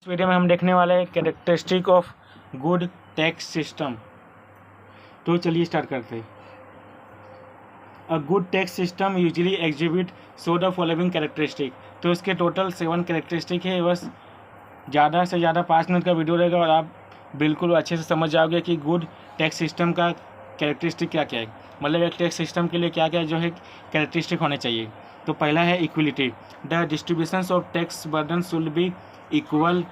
इस वीडियो में हम देखने वाले हैं characteristic of good tax system. तो चलिए स्टार्ट करते हैं। A good tax system usually exhibit show the following characteristic. तो इसके टोटल 7 कैरेक्टरिस्टिक है। बस ज़्यादा से ज़्यादा 5 मिनट का वीडियो रहेगा और आप बिल्कुल अच्छे से समझ जाओगे कि गुड टैक्स सिस्टम का कैरेक्टरिस्टिक क्या क्या है, मतलब एक टैक्स सिस्टम के लिए क्या क्या जो है कैरेक्टरिस्टिक होने चाहिए। तो पहला है equality. The distribution of tax burden should be equal,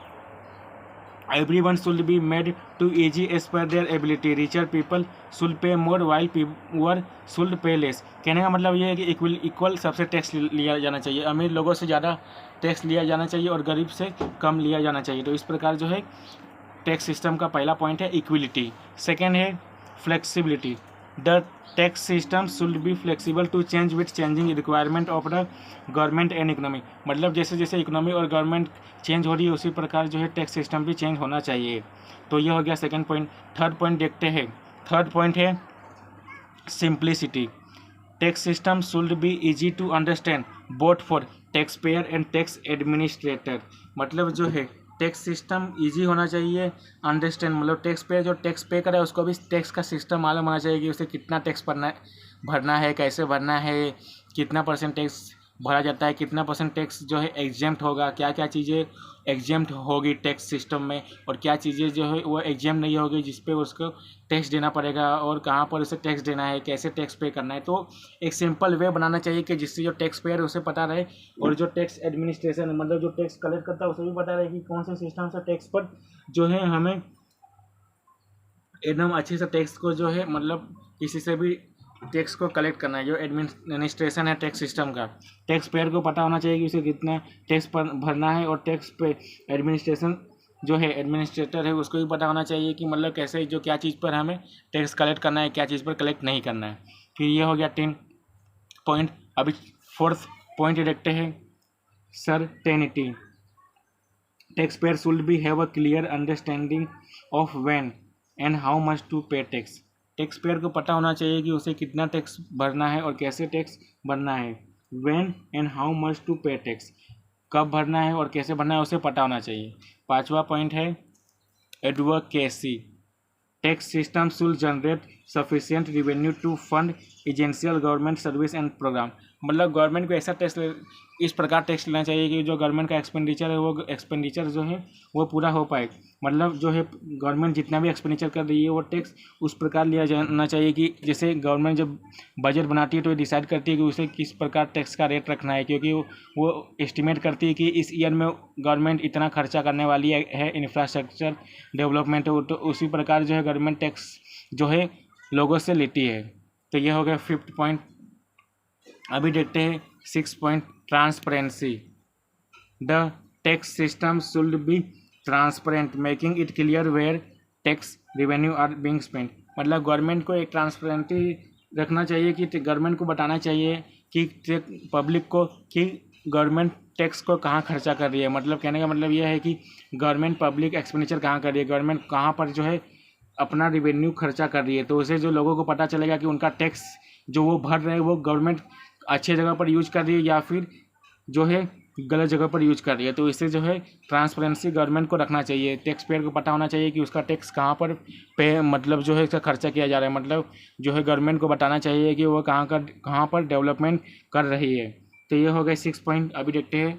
everyone should be made to easy as per their ability, richer people should pay more while poor should pay less। कहने का मतलब ये है कि इक्वल सबसे टैक्स लिया जाना चाहिए, अमीर लोगों से ज़्यादा टैक्स लिया जाना चाहिए और गरीब से कम लिया जाना चाहिए। तो इस प्रकार जो है टैक्स सिस्टम का पहला पॉइंट है इक्वलिटी। सेकेंड है flexibility. The tax system should be flexible to change with changing requirement of the government and economy. मतलब जैसे जैसे इकोनॉमी और गवर्नमेंट चेंज हो रही है उसी प्रकार जो है टैक्स सिस्टम भी चेंज होना चाहिए। तो ये हो गया सेकंड पॉइंट। थर्ड पॉइंट देखते हैं। थर्ड पॉइंट है simplicity. Tax system should be easy to understand both for tax payer and tax administrator. मतलब जो है टैक्स सिस्टम इजी होना चाहिए, अंडरस्टैंड मतलब टैक्स पेयर जो टैक्स पे करे उसको भी टैक्स का सिस्टम मालूम होना चाहिए कि उसे कितना टैक्स भरना है, कैसे भरना है, कितना परसेंट टैक्स भरा जाता है, कितना परसेंट टैक्स जो है एग्जेम्प्ट होगा, क्या क्या चीज़ें एग्जेम्प्ट होगी टैक्स सिस्टम में और क्या चीज़ें जो है वो एग्जेम्प्ट नहीं होगी जिस पे उसको टैक्स देना पड़ेगा और कहाँ पर उसे टैक्स देना है, कैसे टैक्स पे करना है। तो एक सिंपल वे बनाना चाहिए कि जिससे जो टैक्स पेयर है उसे पता रहे और जो टैक्स एडमिनिस्ट्रेशन मतलब जो टैक्स कलेक्ट करता है उसे भी पता रहे कि कौन से सिस्टम से टैक्स पर जो है हमें एकदम अच्छे से टैक्स को जो है मतलब किसी से भी टैक्स को कलेक्ट करना है। जो एडमिनिस्ट्रेशन है टैक्स सिस्टम का, टैक्स पेयर को पता होना चाहिए कि उसे कितना टैक्स पर भरना है और टैक्स पे एडमिनिस्ट्रेशन जो है एडमिनिस्ट्रेटर है उसको भी पता होना चाहिए कि मतलब कैसे जो क्या चीज़ पर हमें टैक्स कलेक्ट करना है, क्या चीज़ पर कलेक्ट नहीं करना है। फिर ये हो गया 10 पॉइंट। अभी फोर्थ पॉइंट देखते हैं certainty. Tax payer should be have a clear understanding of when and how much to pay tax. Tax payer को पता होना चाहिए कि उसे कितना टैक्स भरना है और कैसे टैक्स भरना है। When and how much to pay tax, कब भरना है और कैसे भरना है उसे पता होना चाहिए। पांचवा पॉइंट है advocacy. Tax system should generate sufficient revenue to fund essential government service and program. मतलब गवर्नमेंट को ऐसा टैक्स इस प्रकार टैक्स लेना चाहिए कि जो गवर्नमेंट का एक्सपेंडिचर है वो एक्सपेंडिचर जो है वो पूरा हो पाए। मतलब जो है गवर्नमेंट जितना भी एक्सपेंडिचर कर रही है वो टैक्स उस प्रकार लिया जाना चाहिए कि जैसे गवर्नमेंट जब बजट बनाती है तो ये डिसाइड करती है कि उसे किस प्रकार टैक्स का रेट रखना है, क्योंकि वो एस्टिमेट करती है कि इस ईयर में गवर्नमेंट इतना खर्चा करने वाली है इंफ्रास्ट्रक्चर डेवलपमेंट, तो उसी प्रकार जो है गवर्नमेंट टैक्स जो है लोगों से लेती है। तो ये हो गया 5th पॉइंट। अभी देखते हैं 6th point transparency. The tax system should be transparent making it clear where tax revenue are being spent. मतलब गवर्नमेंट को एक ट्रांसपेरेंसी रखना चाहिए कि गवर्नमेंट को बताना चाहिए कि पब्लिक को कि गवर्नमेंट टैक्स को कहाँ खर्चा कर रही है। मतलब कहने का मतलब यह है कि गवर्नमेंट पब्लिक एक्सपेंडिचर कहाँ कर रही है, गवर्नमेंट कहाँ पर जो है अपना रेवेन्यू खर्चा कर रही है। तो उसे जो लोगों को पता चलेगा कि उनका टैक्स जो वो भर रहे हैं वो गवर्नमेंट अच्छे जगह पर यूज कर रही है या फिर जो है गलत जगह पर यूज कर रही है। तो इससे जो है ट्रांसपेरेंसी गवर्नमेंट को रखना चाहिए। टैक्स पेयर को पता होना चाहिए कि उसका टैक्स कहाँ पर पे मतलब जो है इसका खर्चा किया जा रहा है। मतलब जो है गवर्नमेंट को बताना चाहिए कि वो कहाँ पर डेवलपमेंट कर रही है। तो ये हो गए 6 पॉइंट। अभी देखते हैं